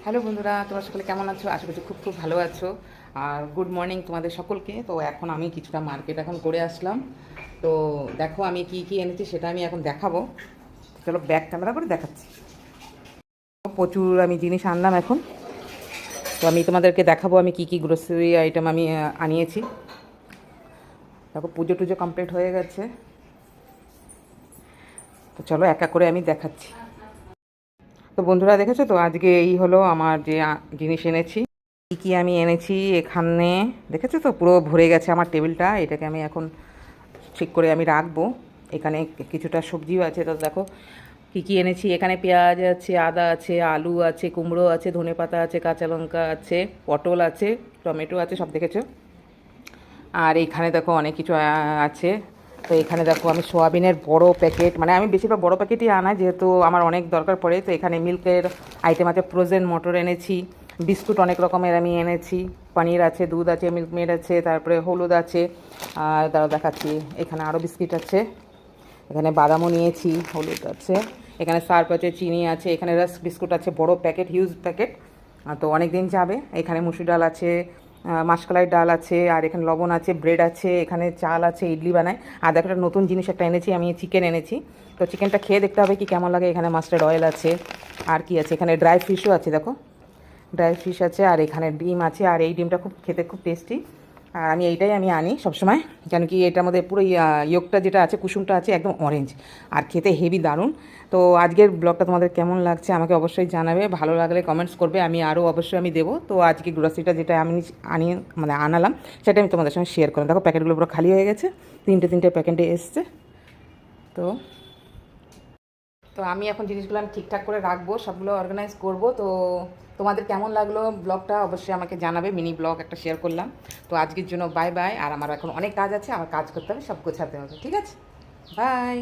Hello বন্ধুরা, তোমরা সকলে কেমন আছো? আশা করছি খুব খুব ভালো আছো। আর গুড মর্নিং তোমাদের সকলকে। তো এখন আমি কিছুটা মার্কেট এখন করে আসলাম। তো দেখো আমি কি কি এনেছি সেটা আমি এখন দেখাবো। চলো ব্যাক ক্যামেরা করে দেখাচ্ছি। প্রচুর আমি জিনিস আনলাম এখন। তো আমি তোমাদেরকে দেখাবো আমি কি কি গ্রোসারি আইটেম আমি আনিয়েছি। দেখো পুজো টুজো কমপ্লিট হয়ে গেছে। তো চলো এক এক করে আমি দেখাচ্ছি। তো বন্ধুরা দেখেছো তো আজকে এই হলো আমার যে জিনিস এনেছি। কী কী আমি এনেছি এখানে দেখেছো তো, পুরো ভরে গেছে আমার টেবিলটা। এটাকে আমি এখন ঠিক করে আমি রাখবো। এখানে কিছুটা সবজিও আছে। তো দেখো কী কী এনেছি। এখানে পেঁয়াজ আছে, আদা আছে, আলু আছে, কুমড়ো আছে, ধনেপাতা আছে, কাঁচা লঙ্কা আছে, পটল আছে, টমেটো আছে, সব দেখেছো। আর এইখানে দেখো অনেক কিছু আছে। তো এখানে দেখো আমি সোয়াবিনের বড় প্যাকেট, মানে আমি বেশিরভাগ বড় প্যাকেটই আনা, যেহেতু আমার অনেক দরকার পড়ে। তো এখানে মিল্কের আইটেম আছে, ফ্রোজেন মটর এনেছি, বিস্কুট অনেক রকমের আমি এনেছি, পনির আছে, দুধ আছে, মিল্ক মেড আছে, তারপরে হলুদ আছে। আর দাঁড়াও দেখাচ্ছি, এখানে আরও বিস্কিট আছে, এখানে বাদামও নিয়েছি, হলুদ আছে, এখানে সার্ফ আছে, চিনি আছে, এখানে রাস্ক বিস্কুট আছে, বড় প্যাকেট, হিউজ প্যাকেট। তো অনেক দিন যাবে। এখানে মুসুর ডাল আছে, মাসকলাই ডাল আছে, আর এখানে লবণ আছে, ব্রেড আছে, এখানে চাল আছে, ইডলি বানায়। আর দেখো একটা নতুন জিনিস একটা এনেছি, আমি চিকেন এনেছি। তো চিকেনটা খেয়ে দেখতে হবে কি কেমন লাগে। এখানে মাস্টার্ড অয়েল আছে, আর কি আছে, এখানে ড্রাই ফিশও আছে, দেখো ড্রাই ফিশ আছে, আর এখানে ডিম আছে। আর এই ডিমটা খুব খেতে খুব টেস্টি। আর আমি এইটাই আমি আনি সবসময়, কেন কি এটার মধ্যে পুরো ইয়োগটা যেটা আছে, কুসুমটা আছে একদম অরেঞ্জ, আর খেতে হেভি দারুণ। তো আজকের ব্লগটা তোমাদের কেমন লাগছে আমাকে অবশ্যই জানাবে, ভালো লাগলে কমেন্টস করবে, আমি আরও অবশ্যই আমি দেবো। তো আজকে গ্রোসারিটা যেটা আমি আনিয়ে মানে আনালাম সেটা আমি তোমাদের সঙ্গে শেয়ার করলাম। দেখো প্যাকেটগুলো পুরো খালি হয়ে গেছে, তিনটে তিনটে প্যাকেটে এসছে। তো তো আমি এখন জিনিসগুলো আমি ঠিকঠাক করে রাখবো, সবগুলো অর্গানাইজ করব। তো তোমাদের কেমন লাগলো ব্লগটা অবশ্যই আমাকে জানাবে, মিনি ব্লগ একটা শেয়ার করলাম। তো আজকের জন্য বাই বাই। আর আমার এখন অনেক কাজ আছে, আমার কাজ করতে হবে, সব গোছাতে হবে। ঠিক আছে, বাই।